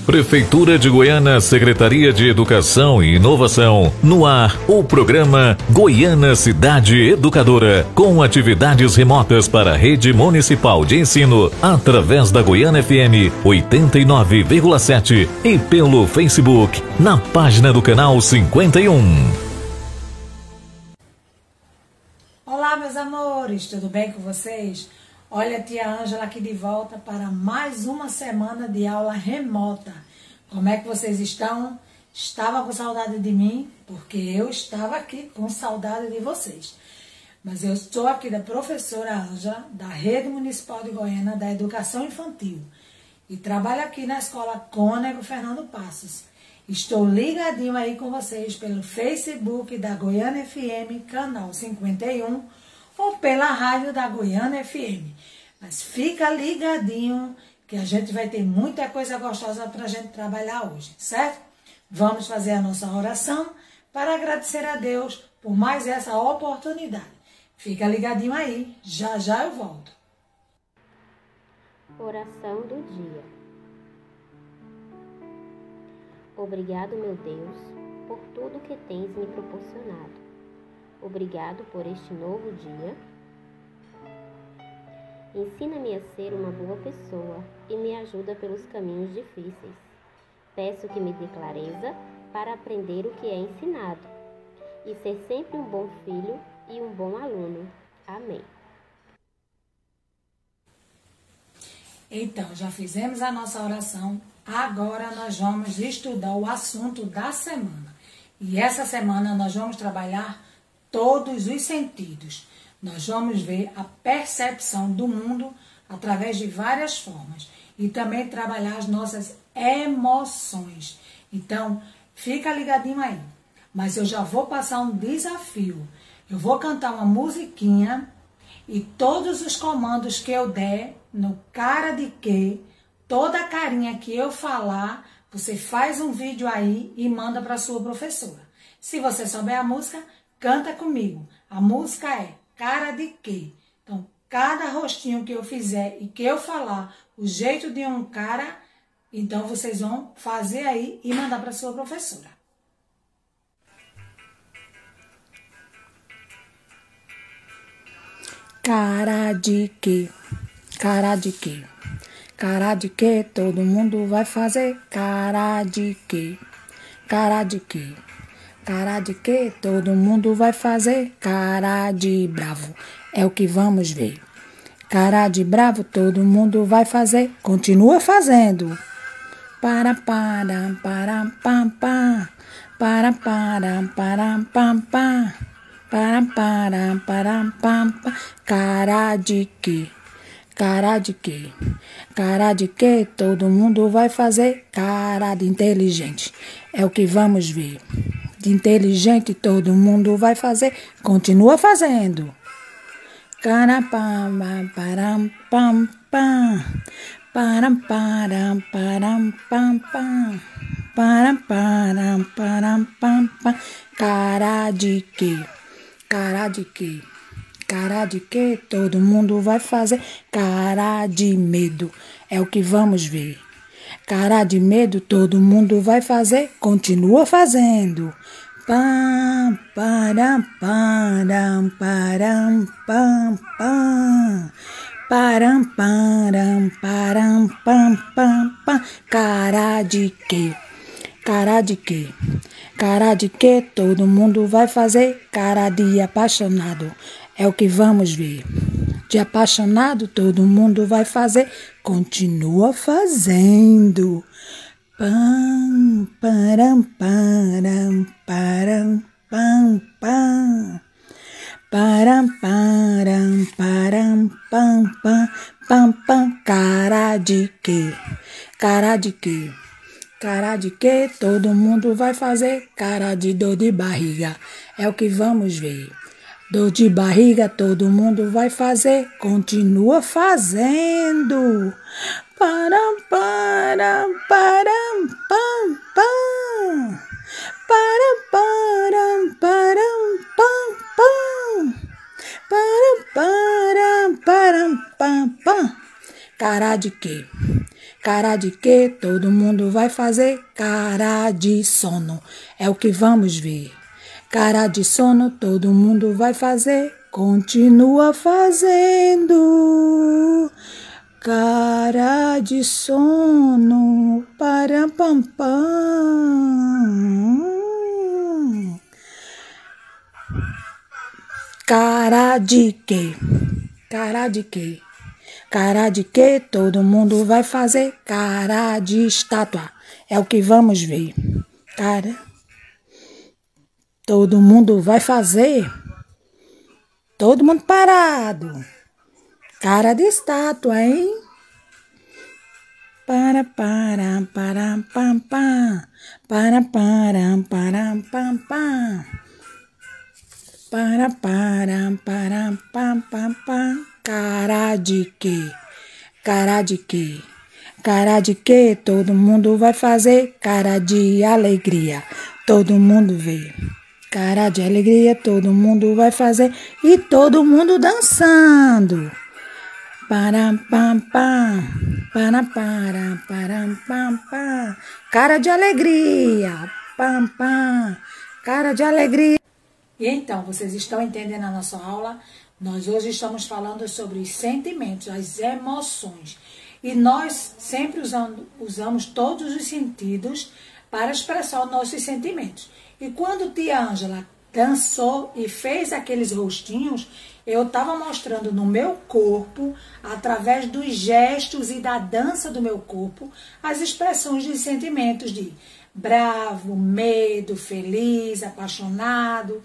Prefeitura de Goiânia, Secretaria de Educação e Inovação. No ar, o programa Goiânia Cidade Educadora, com atividades remotas para a rede municipal de ensino, através da Goiânia FM 89,7 e pelo Facebook, na página do canal 51. Olá, meus amores, tudo bem com vocês? Olha a tia Ângela aqui de volta para mais uma semana de aula remota. Como é que vocês estão? Estava com saudade de mim? Porque eu estava aqui com saudade de vocês. Mas eu estou aqui da professora Ângela, da Rede Municipal de Goiânia da Educação Infantil. E trabalho aqui na Escola Cônego Fernando Passos. Estou ligadinho aí com vocês pelo Facebook da Goiânia FM, canal 51, ou pela rádio da Goiânia FM. Mas fica ligadinho que a gente vai ter muita coisa gostosa para a gente trabalhar hoje, certo? Vamos fazer a nossa oração para agradecer a Deus por mais essa oportunidade. Fica ligadinho aí, já já eu volto. Oração do dia. Obrigado, meu Deus, por tudo que tens me proporcionado. Obrigado por este novo dia. Ensina-me a ser uma boa pessoa e me ajuda pelos caminhos difíceis. Peço que me dê clareza para aprender o que é ensinado e ser sempre um bom filho e um bom aluno. Amém. Então, já fizemos a nossa oração. Agora nós vamos estudar o assunto da semana. E essa semana nós vamos trabalhar todos os sentidos. Nós vamos ver a percepção do mundo através de várias formas. E também trabalhar as nossas emoções. Então, fica ligadinho aí. Mas eu já vou passar um desafio. Eu vou cantar uma musiquinha e todos os comandos que eu der, no cara de que, toda a carinha que eu falar, você faz um vídeo aí e manda para sua professora. Se você souber a música, canta comigo. A música é Cara de Que. Então, cada rostinho que eu fizer e que eu falar o jeito de um cara, então vocês vão fazer aí e mandar para sua professora. Cara de que, cara de que, cara de que todo mundo vai fazer. Cara de que, cara de que. Cara de que todo mundo vai fazer. Cara de bravo é o que vamos ver. Cara de bravo todo mundo vai fazer. Continua fazendo. Para pam pam. Para pam pam. Para pam pam. Cara de que? Cara de que? Cara de que todo mundo vai fazer. Cara de inteligente é o que vamos ver. De inteligente todo mundo vai fazer. Continua fazendo. Cara pam pam pam pam. Para pam pam. Para pam pam. Cara de que? Cara de que? Cara de que todo mundo vai fazer. Cara de medo é o que vamos ver. Cara de medo todo mundo vai fazer. Continua fazendo. Pam, param, param, param, pam, pam. Param, param, param, pam, pam, pam. Cara de que? Cara de que? Cara de que todo mundo vai fazer. Cara de apaixonado é o que vamos ver. De apaixonado todo mundo vai fazer. Continua fazendo. Pam, param, param, param, pam, pam. Param, param, param, pam, pam, pam, pam. Cara de que? Cara de que? Cara de que todo mundo vai fazer. Cara de dor de barriga é o que vamos ver. Dor de barriga todo mundo vai fazer. Continua fazendo. Param, param, param, pam, pam. Param, param, param, pam, pam. Param, param, param, pam, pam. Cara de que? Cara de quê? Todo mundo vai fazer. Cara de sono é o que vamos ver. Cara de sono, todo mundo vai fazer. Continua fazendo. Cara de sono, para pam pam. Cara de quê? Cara de quê? Cara de quê? Todo mundo vai fazer. Cara de estátua é o que vamos ver. Cara, todo mundo vai fazer. Todo mundo parado. Cara de estátua, hein? Para pam pam para pam pam para pam pam. Cara de quê? Cara de quê? Cara de quê? Todo mundo vai fazer. Cara de alegria, todo mundo vê. Cara de alegria, todo mundo vai fazer. E todo mundo dançando. Para pam pam, para pam pam. Cara de alegria, pam pam. Cara de alegria. E então, vocês estão entendendo a nossa aula? Nós hoje estamos falando sobre os sentimentos, as emoções. E nós sempre usamos todos os sentidos para expressar os nossos sentimentos. E quando tia Ângela dançou e fez aqueles rostinhos, eu estava mostrando no meu corpo, através dos gestos e da dança do meu corpo, as expressões dos sentimentos de bravo, medo, feliz, apaixonado,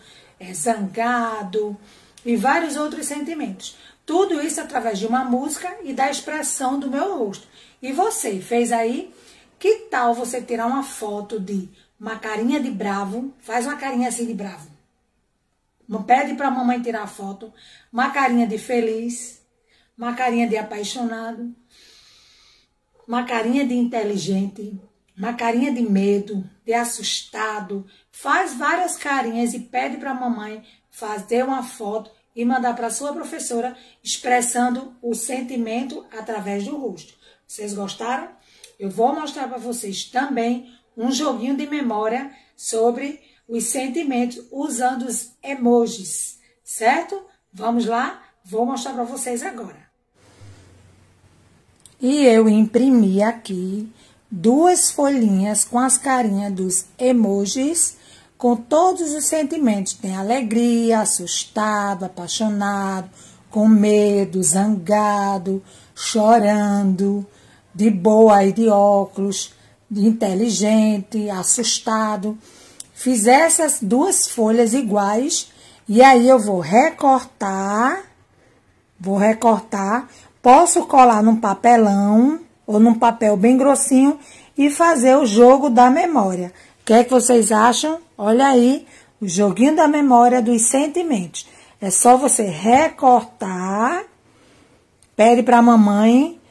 zangado e vários outros sentimentos. Tudo isso através de uma música e da expressão do meu rosto. E você fez aí? Que tal você tirar uma foto de uma carinha de bravo? Faz uma carinha assim de bravo. Não pede para a mamãe tirar a foto. Uma carinha de feliz. Uma carinha de apaixonado. Uma carinha de inteligente. Uma carinha de medo, de assustado. Faz várias carinhas e pede para a mamãe fazer uma foto e mandar para a sua professora expressando o sentimento através do rosto. Vocês gostaram? Eu vou mostrar para vocês também um joguinho de memória sobre os sentimentos usando os emojis, certo? Vamos lá? Vou mostrar para vocês agora. E eu imprimi aqui 2 folhinhas com as carinhas dos emojis, com todos os sentimentos. Tem alegria, assustado, apaixonado, com medo, zangado, chorando, de boa e de óculos, de inteligente, assustado. Fiz essas 2 folhas iguais e aí eu vou recortar. Posso colar num papelão ou num papel bem grossinho e fazer o jogo da memória. O que é que vocês acham? Olha aí, o joguinho da memória dos sentimentos. É só você recortar, pede para a mamãe.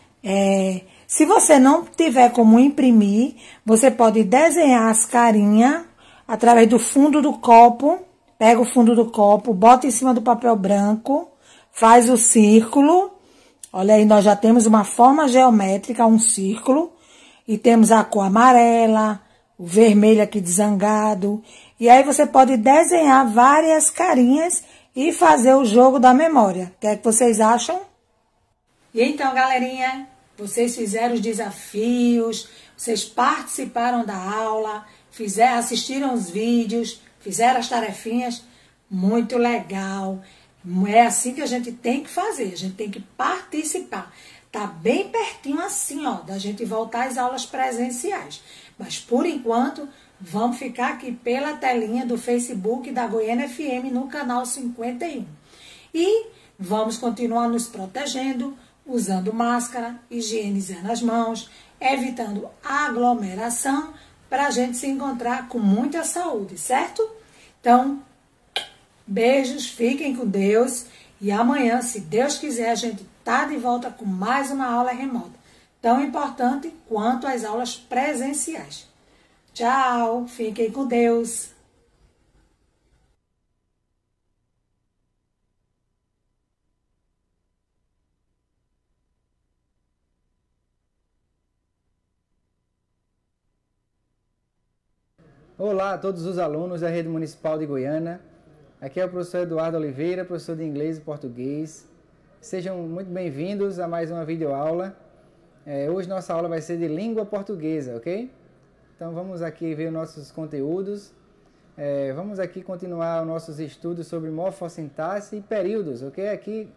Se você não tiver como imprimir, você pode desenhar as carinhas através do fundo do copo. Pega o fundo do copo, bota em cima do papel branco, faz o círculo. Olha aí, nós já temos uma forma geométrica, um círculo. E temos a cor amarela, o vermelho aqui de zangado. E aí você pode desenhar várias carinhas e fazer o jogo da memória. O que é que vocês acham? E então, galerinha, vocês fizeram os desafios, vocês participaram da aula, assistiram os vídeos, fizeram as tarefinhas. Muito legal. É assim que a gente tem que fazer, a gente tem que participar. Tá bem pertinho assim, ó, da gente voltar às aulas presenciais. Mas, por enquanto, vamos ficar aqui pela telinha do Facebook da Goiânia FM no canal 51. E vamos continuar nos protegendo, usando máscara, higienizando as mãos, evitando aglomeração, para a gente se encontrar com muita saúde, certo? Então, beijos, fiquem com Deus e amanhã, se Deus quiser, a gente tá de volta com mais uma aula remota, tão importante quanto as aulas presenciais. Tchau, fiquem com Deus. Olá a todos os alunos da Rede Municipal de Goiânia. Aqui é o professor Eduardo Oliveira, professor de inglês e português. Sejam muito bem-vindos a mais uma videoaula. Hoje nossa aula vai ser de língua portuguesa, ok? Então vamos aqui ver os nossos conteúdos. Vamos aqui continuar os nossos estudos sobre morfossintaxe e períodos, ok? Aqui,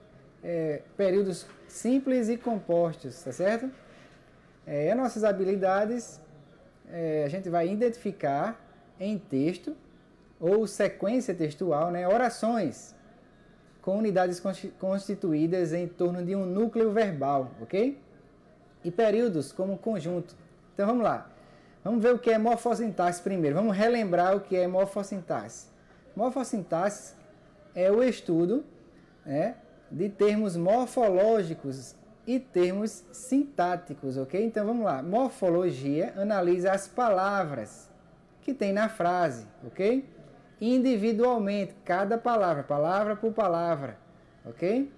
períodos simples e compostos, tá certo? As nossas habilidades, a gente vai identificar em texto ou sequência textual, né, orações com unidades constituídas em torno de um núcleo verbal, ok? E períodos como conjunto. Então vamos lá. Vamos ver o que é morfossintaxe primeiro. Vamos relembrar o que é morfossintaxe. Morfossintaxe é o estudo, né, de termos morfológicos e termos sintáticos, ok? Então vamos lá. Morfologia analisa as palavras que tem na frase, ok? Individualmente, cada palavra, palavra por palavra, ok?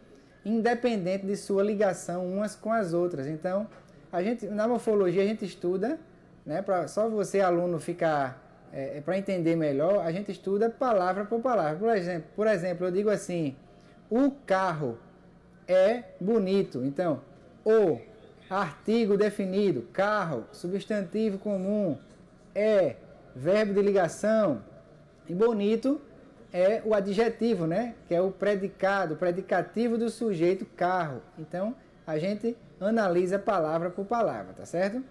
Independente de sua ligação umas com as outras. Então, na morfologia a gente estuda, né, só você aluno ficar, para entender melhor, a gente estuda palavra por palavra. Por exemplo, eu digo assim, o carro é bonito. Então, o artigo definido, carro, substantivo comum, verbo de ligação, e bonito é o adjetivo, né? Que é o predicado, o predicativo do sujeito carro. Então, a gente analisa palavra por palavra, tá certo?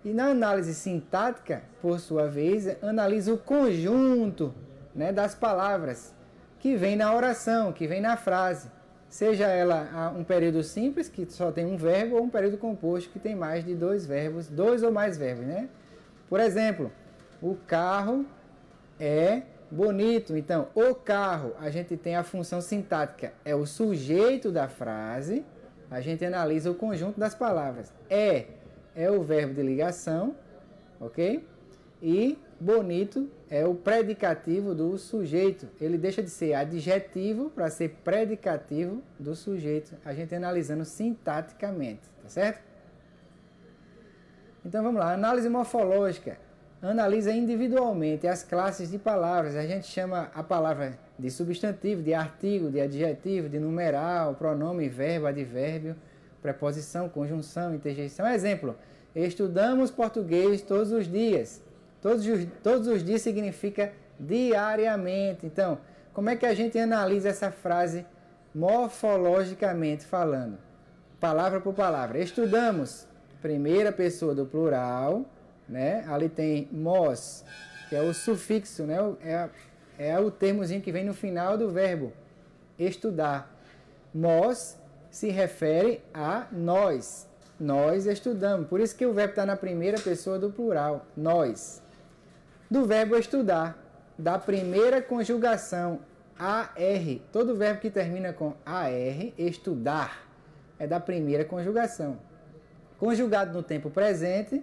E na análise sintática, por sua vez, analisa o conjunto, né, das palavras que vem na oração, que vem na frase. Seja ela um período simples, que só tem um verbo, ou um período composto, que tem mais de dois verbos, dois ou mais verbos, né? Por exemplo, o carro é bonito. Então, o carro, a gente tem a função sintática, é o sujeito da frase, a gente analisa o conjunto das palavras. É o verbo de ligação, ok? E bonito é o predicativo do sujeito. Ele deixa de ser adjetivo para ser predicativo do sujeito. A gente analisando sintaticamente, tá certo? Então vamos lá, análise morfológica. Analisa individualmente as classes de palavras. A gente chama a palavra de substantivo, de artigo, de adjetivo, de numeral, pronome, verbo, advérbio, preposição, conjunção, interjeição. Exemplo, estudamos português todos os dias. Todos os dias significa diariamente. Então, como é que a gente analisa essa frase morfologicamente falando? Palavra por palavra. Estudamos, primeira pessoa do plural, né? Ali tem mos, que é o sufixo, né? É o termozinho que vem no final do verbo estudar. Mos se refere a nós. Nós estudamos. Por isso que o verbo está na primeira pessoa do plural. Nós. Do verbo estudar, da primeira conjugação AR. Todo verbo que termina com AR, estudar, é da primeira conjugação. Conjugado no tempo presente,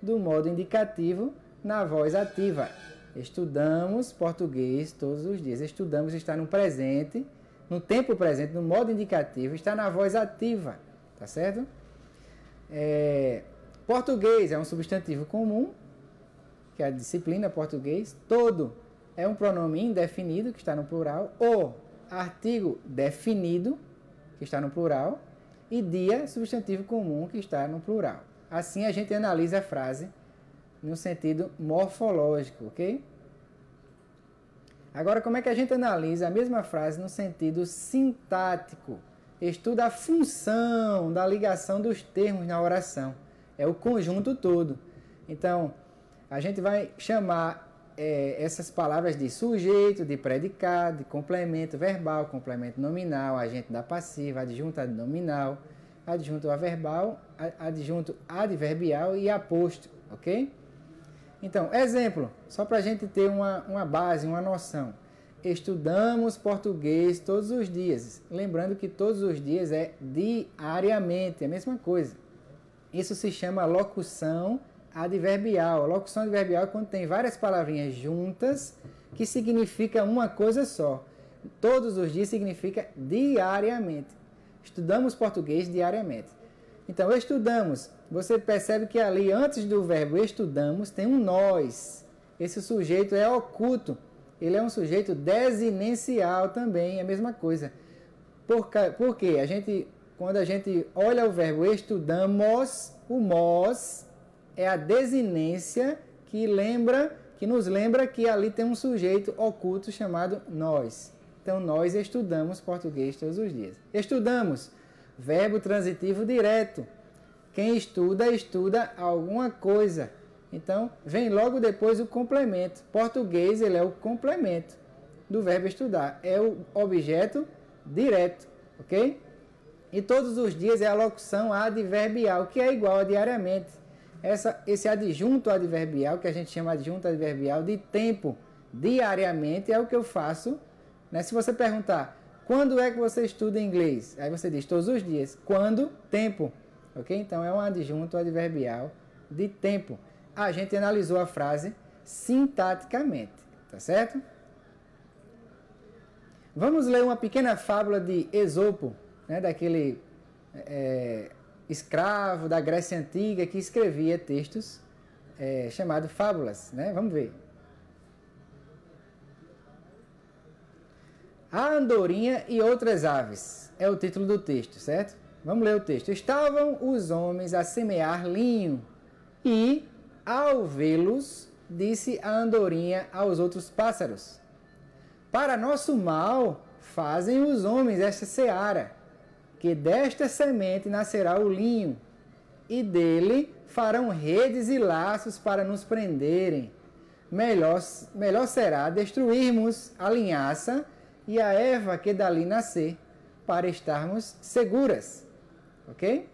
do modo indicativo, na voz ativa. Estudamos português todos os dias. Estudamos está no presente, no tempo presente, no modo indicativo, está na voz ativa. Tá certo? Português é um substantivo comum, que é a disciplina português. Todo é um pronome indefinido, que está no plural. O artigo definido, que está no plural. E dia, substantivo comum, que está no plural. Assim a gente analisa a frase no sentido morfológico, ok? Agora, como é que a gente analisa a mesma frase no sentido sintático? Estuda a função da ligação dos termos na oração. É o conjunto todo. Então, a gente vai chamar essas palavras de sujeito, de predicado, de complemento verbal, complemento nominal, agente da passiva, adjunto adnominal, adjunto averbal, adjunto adverbial e aposto, ok? Então, exemplo, só para a gente ter uma base, uma noção. Estudamos português todos os dias. Lembrando que todos os dias é diariamente, é a mesma coisa. Isso se chama locução adverbial. Locução adverbial é quando tem várias palavrinhas juntas que significa uma coisa só. Todos os dias significa diariamente. Estudamos português diariamente. Então, estudamos. Você percebe que ali, antes do verbo estudamos, tem um nós. esse sujeito é oculto. Ele é um sujeito desinencial também, é a mesma coisa. Por quê? Quando a gente olha o verbo estudamos, o mos é a desinência que nos lembra que ali tem um sujeito oculto chamado nós. Então, nós estudamos português todos os dias. Estudamos, verbo transitivo direto. Quem estuda, estuda alguma coisa. Então, vem logo depois o complemento. Português, ele é o complemento do verbo estudar. É o objeto direto, ok? E todos os dias é a locução adverbial, que é igual a diariamente. Esse adjunto adverbial, que a gente chama de adjunto adverbial de tempo, diariamente, é o que eu faço. Né? Se você perguntar, quando é que você estuda inglês? Aí você diz, todos os dias. Quando? Tempo. Ok? Então, é um adjunto adverbial de tempo. A gente analisou a frase sintaticamente. Tá certo? Vamos ler uma pequena fábula de Esopo, né? Daquele escravo da Grécia Antiga que escrevia textos chamados fábulas. Né? Vamos ver. A andorinha e outras aves é o título do texto, certo? Vamos ler o texto. Estavam os homens a semear linho e, ao vê-los, disse a andorinha aos outros pássaros: para nosso mal fazem os homens esta seara, que desta semente nascerá o linho, e dele farão redes e laços para nos prenderem. Melhor será destruirmos a linhaça e a erva que dali nascer, para estarmos seguras. Ok?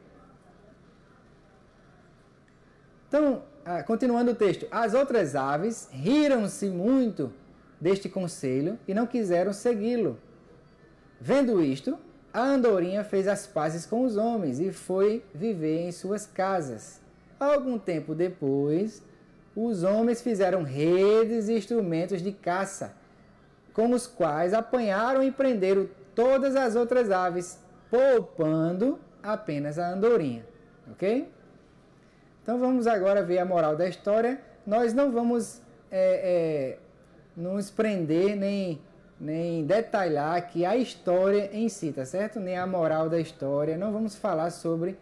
Então, continuando o texto. As outras aves riram-se muito deste conselho e não quiseram segui-lo. Vendo isto, a andorinha fez as pazes com os homens e foi viver em suas casas. Algum tempo depois, os homens fizeram redes e instrumentos de caça, com os quais apanharam e prenderam todas as outras aves, poupando apenas a andorinha. Ok? Então vamos agora ver a moral da história. Nós não vamos nos prender nem detalhar aqui a história em si, tá certo? Nem a moral da história. Não vamos falar sobre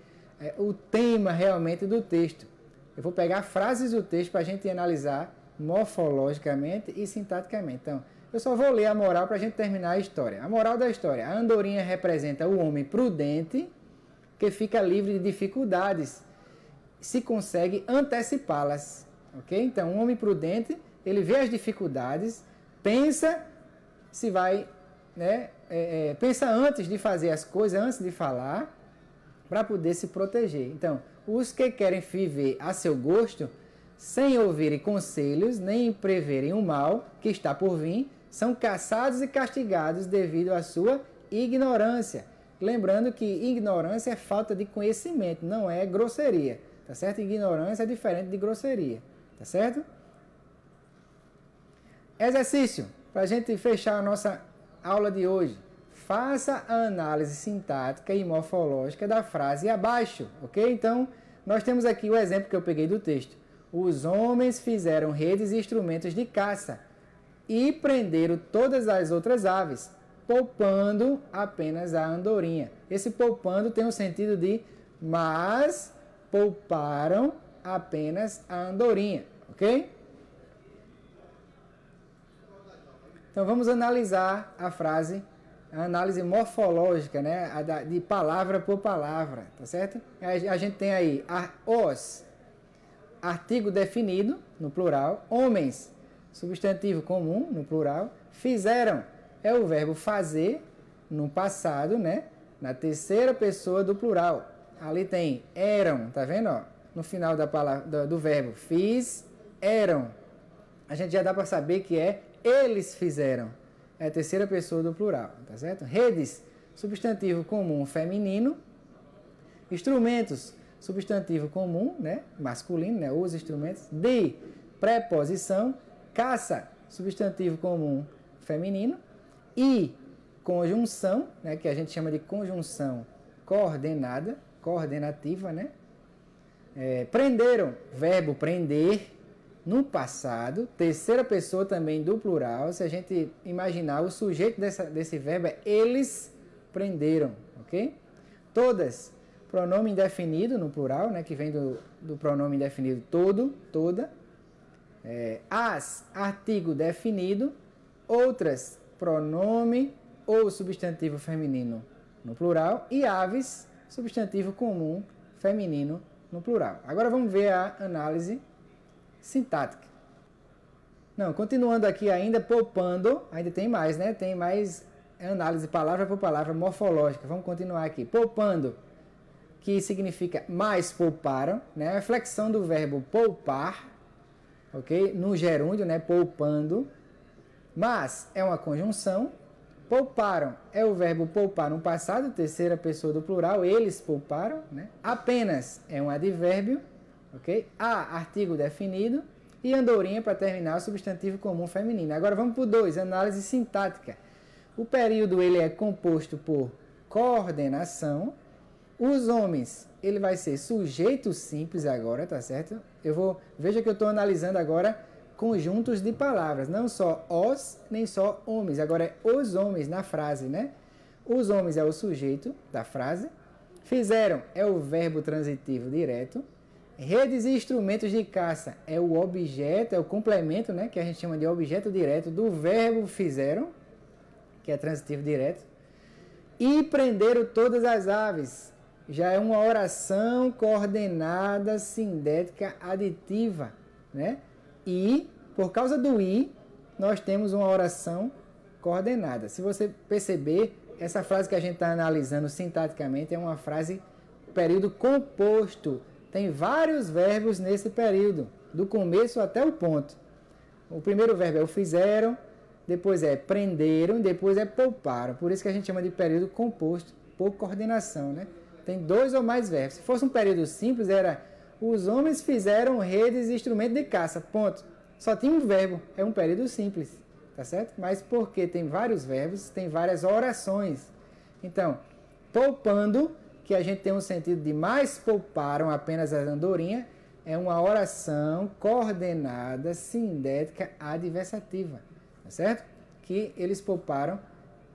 o tema realmente do texto. Eu vou pegar frases do texto para a gente analisar morfologicamente e sintaticamente. Então, eu só vou ler a moral para a gente terminar a história. A moral da história. A andorinha representa o homem prudente que fica livre de dificuldades, se consegue antecipá-las. Ok? Então, um homem prudente, ele vê as dificuldades, pensa se vai, né, pensa antes de fazer as coisas, antes de falar, para poder se proteger. Então, os que querem viver a seu gosto, sem ouvirem conselhos, nem preverem o mal que está por vir, são caçados e castigados devido à sua ignorância. Lembrando que ignorância é falta de conhecimento, não é grosseria. Tá certo? Ignorância é diferente de grosseria. Tá certo? Exercício, para a gente fechar a nossa aula de hoje. Faça a análise sintática e morfológica da frase abaixo, ok? Então, nós temos aqui o exemplo que eu peguei do texto. Os homens fizeram redes e instrumentos de caça e prenderam todas as outras aves, poupando apenas a andorinha. Esse poupando tem o sentido de mas pouparam apenas a andorinha, ok? Então vamos analisar a frase, a análise morfológica, né? De palavra por palavra, tá certo? A gente tem aí os, artigo definido, no plural, homens, substantivo comum, no plural, fizeram, é o verbo fazer, no passado, né? Na terceira pessoa do plural. Ali tem eram, tá vendo? Ó? No final da palavra, do verbo fiz, eram. A gente já dá para saber que é eles fizeram. É a terceira pessoa do plural, tá certo? Redes, substantivo comum feminino. Instrumentos, substantivo comum, né? Masculino, né? Os instrumentos. De preposição. Caça, substantivo comum feminino. E conjunção, né? Que a gente chama de conjunção coordenativa, né? Prenderam, verbo prender, no passado, terceira pessoa também do plural. Se a gente imaginar, o sujeito desse verbo é eles prenderam, ok? Todas, pronome indefinido no plural, né, que vem do pronome indefinido todo, toda. As, artigo definido. Outras, pronome ou substantivo feminino no plural. E aves, substantivo comum feminino no plural. Agora vamos ver a análise sintática. Não, continuando aqui ainda, poupando, ainda tem mais, né? Tem mais análise palavra por palavra morfológica. Vamos continuar aqui. Poupando, que significa mais pouparam, né? A flexão do verbo poupar, ok? No gerúndio, né? Poupando. Mas é uma conjunção. Pouparam é o verbo poupar no passado, terceira pessoa do plural, eles pouparam, né? Apenas é um advérbio, ok? A, artigo definido, e andorinha para terminar o substantivo comum feminino. Agora vamos para o 2, análise sintática. O período ele é composto por coordenação. Os homens, ele vai ser sujeito simples agora, tá certo? Veja que eu estou analisando agora conjuntos de palavras, não só os, nem só homens. Agora é os homens na frase, né? Os homens é o sujeito da frase. Fizeram é o verbo transitivo direto. Redes e instrumentos de caça é o objeto, é o complemento, né? Que a gente chama de objeto direto do verbo fizeram, que é transitivo direto. E prenderam todas as aves. Já é uma oração coordenada, sindética, aditiva, né? E, por causa do i, nós temos uma oração coordenada. Se você perceber, essa frase que a gente está analisando sintaticamente é uma frase período composto. Tem vários verbos nesse período, do começo até o ponto. O primeiro verbo é o fizeram, depois é prenderam, depois é pouparam. Por isso que a gente chama de período composto, por coordenação, né? Tem 2 ou mais verbos. Se fosse um período simples, era os homens fizeram redes e instrumentos de caça, ponto. Só tinha um verbo, é um período simples, tá certo? Mas porque tem vários verbos, tem várias orações. Então, poupando, que a gente tem um sentido de mais pouparam apenas a andorinha, é uma oração coordenada, sindética, adversativa, tá certo? Que eles pouparam,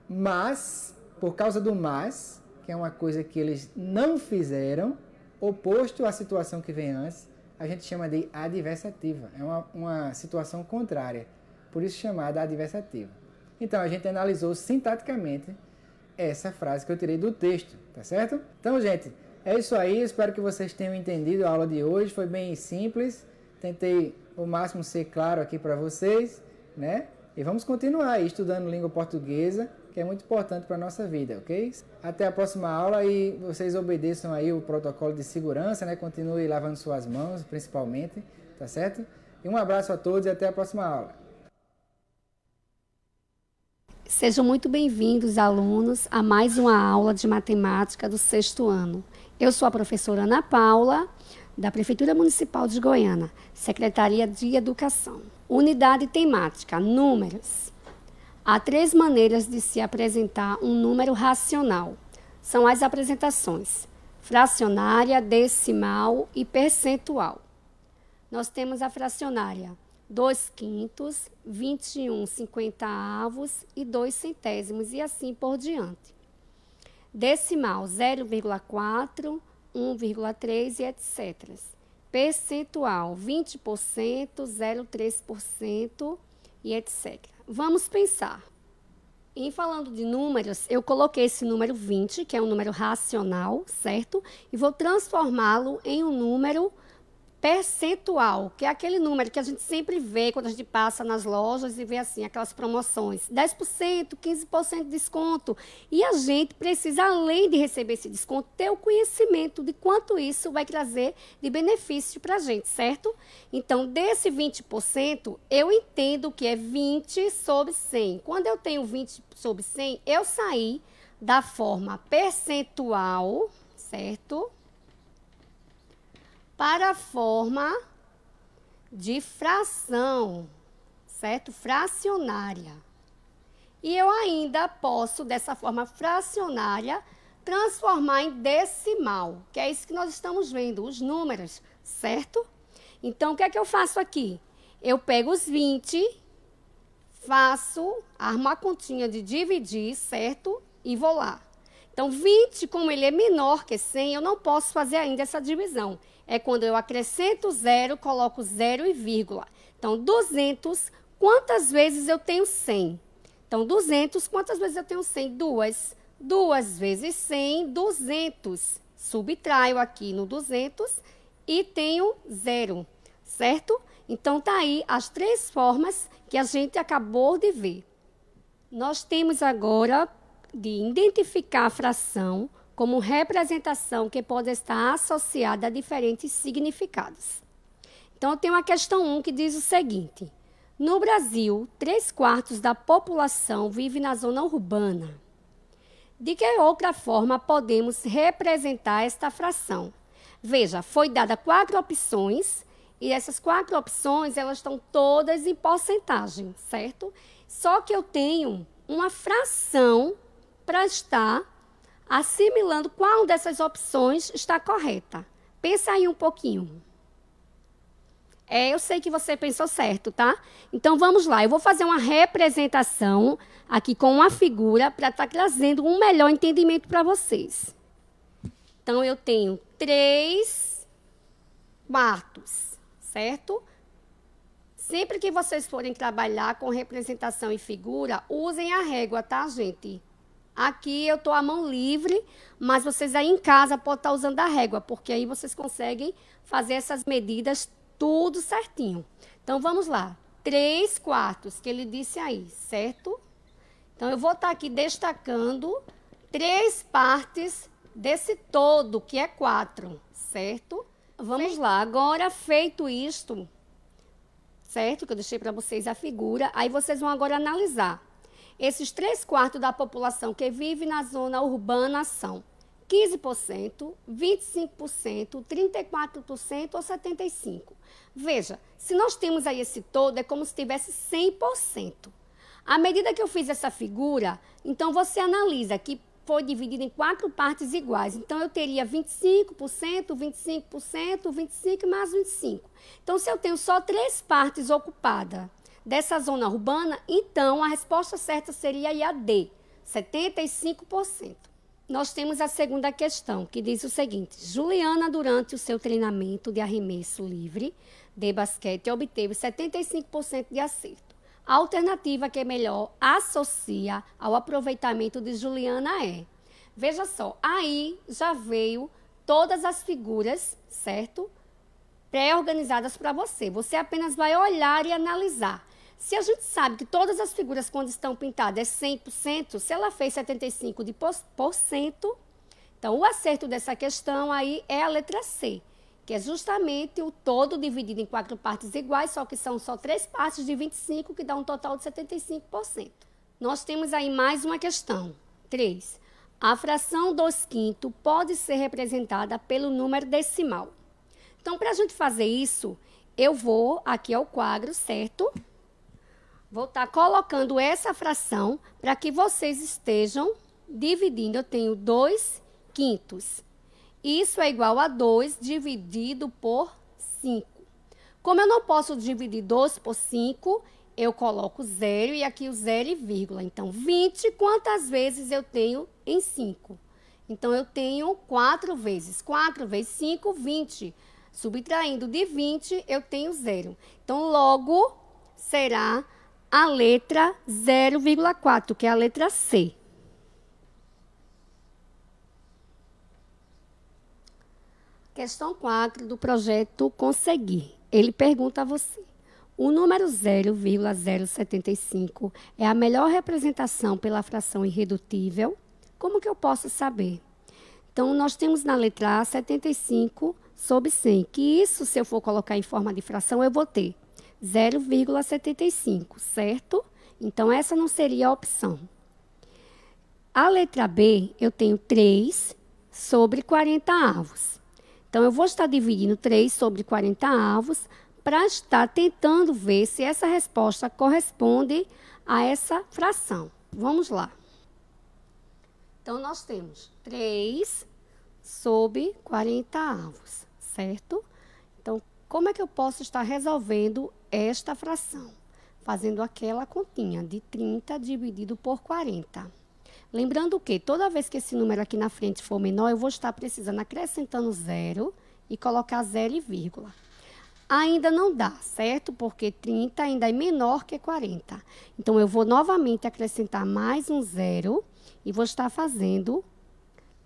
mas, por causa do mas, que é uma coisa que eles não fizeram, oposto à situação que vem antes, a gente chama de adversativa. É uma situação contrária, por isso chamada adversativa. Então, a gente analisou sintaticamente essa frase que eu tirei do texto, tá certo? Então, gente, é isso aí. Espero que vocês tenham entendido a aula de hoje. Foi bem simples. Tentei o máximo ser claro aqui para vocês, né? E vamos continuar aí estudando língua portuguesa, que é muito importante para a nossa vida, ok? Até a próxima aula e vocês obedeçam aí o protocolo de segurança, né? Continue lavando suas mãos, principalmente, tá certo? E um abraço a todos e até a próxima aula. Sejam muito bem-vindos, alunos, a mais uma aula de matemática do 6º ano. Eu sou a professora Ana Paula, da Prefeitura Municipal de Goiânia, Secretaria de Educação. Unidade temática, números. Há 3 maneiras de se apresentar um número racional. São as apresentações: fracionária, decimal e percentual. Nós temos a fracionária 2/5, 21/50 e 2 centésimos, e assim por diante. Decimal 0,4, 1,3 e etc. Percentual 20%, 0,3% e etc. Vamos pensar. Em falando de números, eu coloquei esse número 20, que é um número racional, certo? E vou transformá-lo em um número percentual, que é aquele número que a gente sempre vê quando a gente passa nas lojas e vê assim, aquelas promoções, 10%, 15% de desconto. E a gente precisa, além de receber esse desconto, ter o conhecimento de quanto isso vai trazer de benefício para a gente, certo? Então, desse 20%, eu entendo que é 20 sobre 100. Quando eu tenho 20 sobre 100, eu saí da forma percentual, certo? Para a forma de fração, certo? Fracionária. E eu ainda posso, dessa forma fracionária, transformar em decimal, que é isso que nós estamos vendo, os números, certo? Então, o que é que eu faço aqui? eu pego os 20, armo a continha de dividir, certo? E vou lá. Então, 20, como ele é menor que 100, eu não posso fazer ainda essa divisão. É quando eu acrescento zero, coloco zero e vírgula. Então, 200, quantas vezes eu tenho 100? Então, 200, quantas vezes eu tenho 100? 2. 2 vezes 100, 200. Subtraio aqui no 200 e tenho zero, certo? Então, tá aí as 3 formas que a gente acabou de ver. Nós temos agora de identificar a fração como representação que pode estar associada a diferentes significados. Então, eu tenho a questão 1 que diz o seguinte: no Brasil, 3/4 da população vive na zona urbana. De que outra forma podemos representar esta fração? Veja, foi dada 4 opções e essas 4 opções elas estão todas em porcentagem, certo? Só que eu tenho uma fração para estar assimilando qual dessas opções está correta. Pensa aí um pouquinho. Eu sei que você pensou certo, tá? Então, vamos lá. Eu vou fazer uma representação aqui com uma figura para estar trazendo um melhor entendimento para vocês. Então, eu tenho 3/4, certo? Sempre que vocês forem trabalhar com representação e figura, usem a régua, tá, gente? Aqui eu estou à mão livre, mas vocês aí em casa podem estar usando a régua, porque aí vocês conseguem fazer essas medidas tudo certinho. Então, vamos lá. 3/4, que ele disse aí, certo? Então, eu vou estar aqui destacando 3 partes desse todo, que é 4, certo? Vamos lá. Agora, feito isto, certo? Que eu deixei para vocês a figura, aí vocês vão agora analisar. Esses 3/4 da população que vive na zona urbana são 15%, 25%, 34% ou 75%. Veja, se nós temos aí esse todo, é como se tivesse 100%. À medida que eu fiz essa figura, então você analisa que foi dividido em 4 partes iguais. Então, eu teria 25%, 25%, 25% mais 25%. Então, se eu tenho só 3 partes ocupadas dessa zona urbana, então a resposta certa seria aí a D, 75%. Nós temos a segunda questão, que diz o seguinte: Juliana, durante o seu treinamento de arremesso livre de basquete, obteve 75% de acerto. A alternativa que melhor associa ao aproveitamento de Juliana é... Veja só, aí já veio todas as figuras, certo? Pré-organizadas para você. Você apenas vai olhar e analisar. Se a gente sabe que todas as figuras, quando estão pintadas, é 100%, se ela fez 75%, então o acerto dessa questão aí é a letra C, que é justamente o todo dividido em 4 partes iguais, só que são só 3 partes de 25, que dá um total de 75%. Nós temos aí mais uma questão. 3. A fração 2/5 pode ser representada pelo número decimal. Então, para a gente fazer isso, eu vou aqui ao quadro, certo? Vou estar colocando essa fração para que vocês estejam dividindo. Eu tenho 2/5. Isso é igual a 2 dividido por 5. Como eu não posso dividir 2 por 5, eu coloco 0 e aqui o 0 e vírgula. Então, 20, quantas vezes eu tenho em 5? Então, eu tenho 4 vezes. 4 vezes 5, 20. Subtraindo de 20, eu tenho 0. Então, logo, será a letra 0,4, que é a letra C. Questão 4 do projeto Conseguir. Ele pergunta a você: o número 0,075 é a melhor representação pela fração irredutível? Como que eu posso saber? Então, nós temos na letra A 75 sobre 100, que isso, se eu for colocar em forma de fração, eu vou ter 0,75, certo? Então, essa não seria a opção. A letra B, eu tenho 3 sobre 40 avos. Então, eu vou estar dividindo 3 sobre 40 avos para estar tentando ver se essa resposta corresponde a essa fração. Vamos lá. Então, nós temos 3 sobre 40 avos, certo? Então, como é que eu posso estar resolvendo esta fração, fazendo aquela continha de 30 dividido por 40. Lembrando que toda vez que esse número aqui na frente for menor, eu vou estar precisando acrescentando 0 e colocar 0 e vírgula. Ainda não dá, certo? Porque 30 ainda é menor que 40. Então, eu vou novamente acrescentar mais um 0 e vou estar fazendo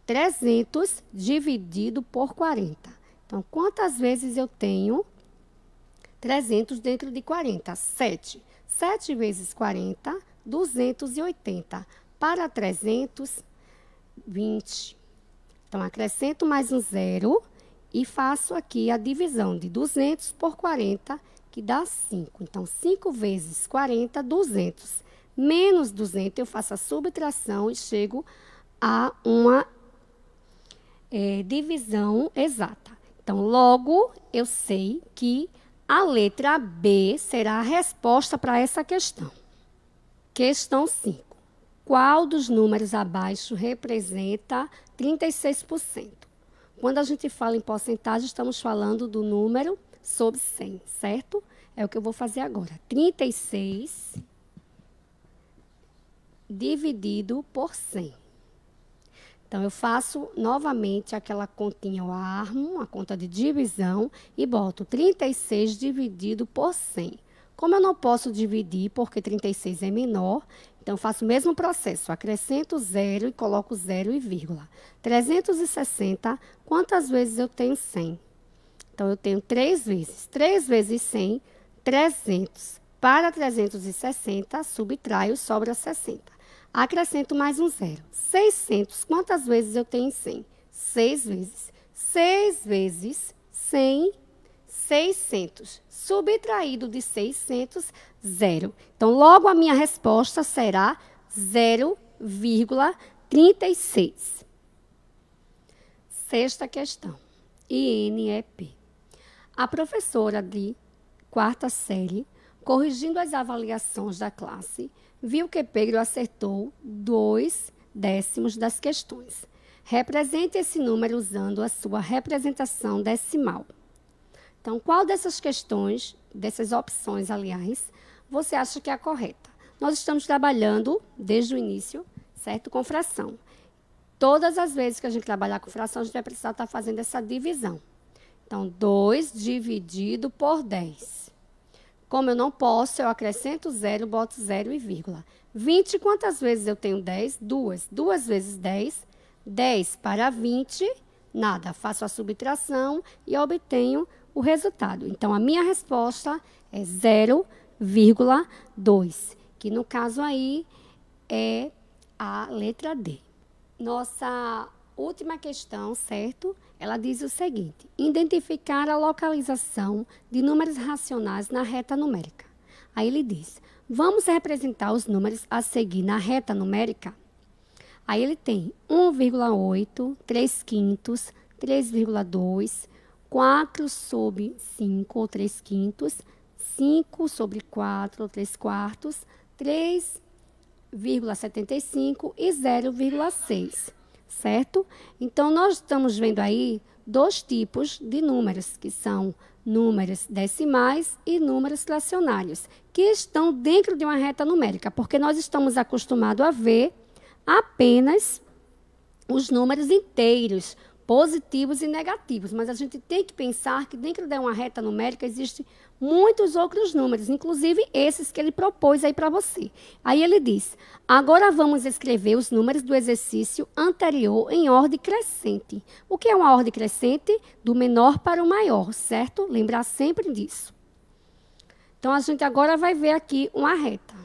300 dividido por 40. Então, quantas vezes eu tenho 300 dentro de 40? 7. 7 vezes 40, 280. Para 300, 20. Então, acrescento mais um 0 e faço aqui a divisão de 200 por 40, que dá 5. Então, 5 vezes 40, 200. Menos 200, eu faço a subtração e chego a uma divisão exata. Então, logo, eu sei que a letra B será a resposta para essa questão. Questão 5. Qual dos números abaixo representa 36%? Quando a gente fala em porcentagem, estamos falando do número sobre 100, certo? É o que eu vou fazer agora. 36 dividido por 100. Então, eu faço novamente aquela continha, eu armo a conta de divisão e boto 36 dividido por 100. Como eu não posso dividir, porque 36 é menor, então, eu faço o mesmo processo. Acrescento 0 e coloco 0 e vírgula. 360, quantas vezes eu tenho 100? Então, eu tenho 3 vezes. 3 vezes 100, 300. Para 360, subtraio, sobra 60. Acrescento mais um 0. 600, quantas vezes eu tenho 100? 6 vezes. 6 vezes 100, 600. Subtraído de 600, 0. Então, logo a minha resposta será 0,36. Sexta questão. INEP. A professora de quarta série, corrigindo as avaliações da classe, viu que Pedro acertou 2/10 das questões. Represente esse número usando a sua representação decimal. Então, qual dessas questões, dessas opções, aliás, você acha que é a correta? Nós estamos trabalhando, desde o início, certo? Com fração. Todas as vezes que a gente trabalhar com fração, a gente vai precisar estar fazendo essa divisão. Então, 2 dividido por 10. Como eu não posso, eu acrescento 0, boto 0 e vírgula. 20, quantas vezes eu tenho 10? 2. 2 vezes 10, 10 para 20, nada. Faço a subtração e obtenho o resultado. Então, a minha resposta é 0,2, que no caso aí é a letra D. Nossa última questão, certo? Ela diz o seguinte: identificar a localização de números racionais na reta numérica. Aí ele diz, vamos representar os números a seguir na reta numérica? Aí ele tem 1,8, 3/5, 3,2, 4 sobre 5, ou 3/5, 5 sobre 4, ou 3/4, 3,75 e 0,6, certo? Então, nós estamos vendo aí 2 tipos de números, que são números decimais e números fracionários, que estão dentro de uma reta numérica, porque nós estamos acostumados a ver apenas os números inteiros, positivos e negativos, mas a gente tem que pensar que dentro de uma reta numérica existem muitos outros números, inclusive esses que ele propôs aí para você. Aí ele diz, agora vamos escrever os números do exercício anterior em ordem crescente. O que é uma ordem crescente? Do menor para o maior, certo? Lembrar sempre disso. Então, a gente agora vai ver aqui uma reta.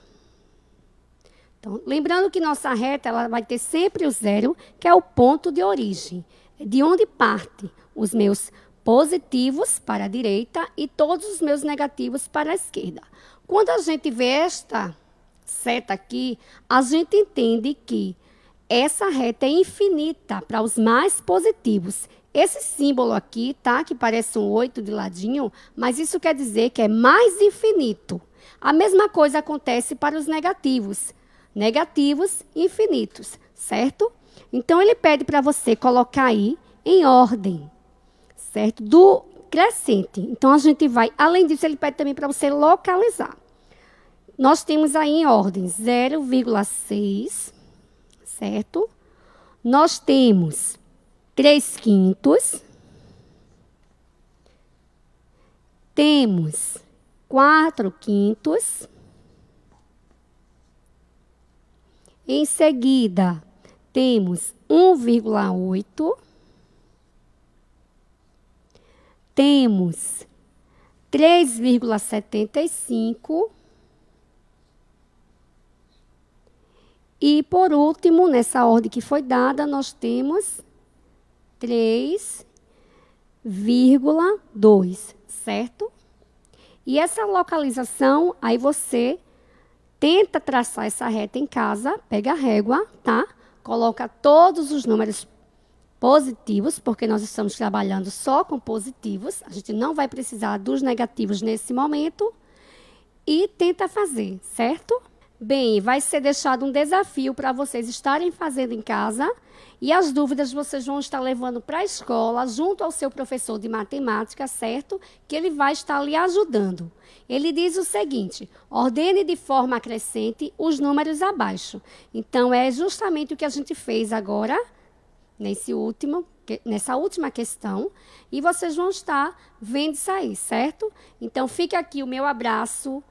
Então, lembrando que nossa reta ela vai ter sempre o 0, que é o ponto de origem. De onde parte os meus positivos para a direita e todos os meus negativos para a esquerda. Quando a gente vê esta seta aqui, a gente entende que essa reta é infinita para os mais positivos. Esse símbolo aqui, tá, que parece um 8 de ladinho, mas isso quer dizer que é mais infinito. A mesma coisa acontece para os negativos. Negativos infinitos, certo? Então, ele pede para você colocar aí em ordem, certo? crescente. Então, a gente vai, além disso, ele pede também para você localizar. Nós temos aí em ordem 0,6, certo? Nós temos 3/5, temos 4/5, em seguida temos 1,8, temos 3,75 e, por último, nessa ordem que foi dada, nós temos 3,2, certo? E essa localização, aí você tenta traçar essa reta em casa, pega a régua, tá? Coloca todos os números positivos, porque nós estamos trabalhando só com positivos. A gente não vai precisar dos negativos nesse momento. E tenta fazer, certo? Bem, vai ser deixado um desafio para vocês estarem fazendo em casa. E as dúvidas vocês vão estar levando para a escola, junto ao seu professor de matemática, certo? Que ele vai estar lhe ajudando. Ele diz o seguinte: ordene de forma crescente os números abaixo. Então, é justamente o que a gente fez agora, nessa última questão, e vocês vão estar vendo isso aí, certo? Então, fica aqui o meu abraço,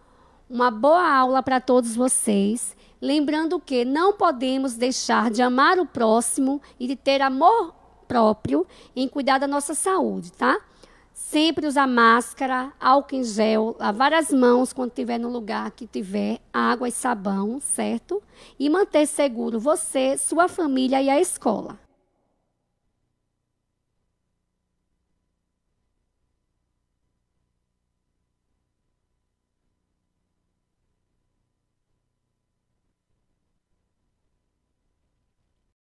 uma boa aula para todos vocês. Lembrando que não podemos deixar de amar o próximo e de ter amor próprio em cuidar da nossa saúde, tá? Sempre usar máscara, álcool em gel, lavar as mãos quando estiver no lugar que tiver água e sabão, certo? E manter seguro você, sua família e a escola.